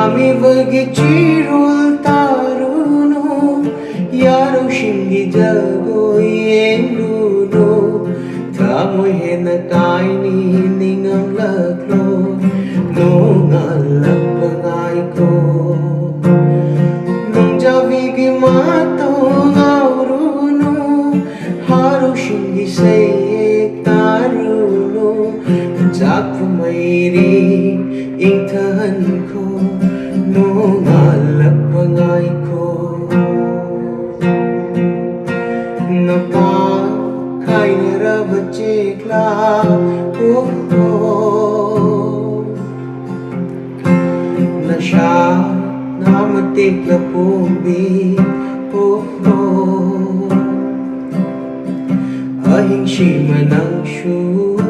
Nami vagi chirul taruno Yaro shingi jago yenduno Tamo hena kaini ningang laklo No ngalak pangay ko Nung javigi mato ngauruno Haro shingi sayek taruno Jakpo mayri ingtahan ko No ngalak pangay ko Napakay narabachikla Nasya namatikla pumbi Ahing shima ng shu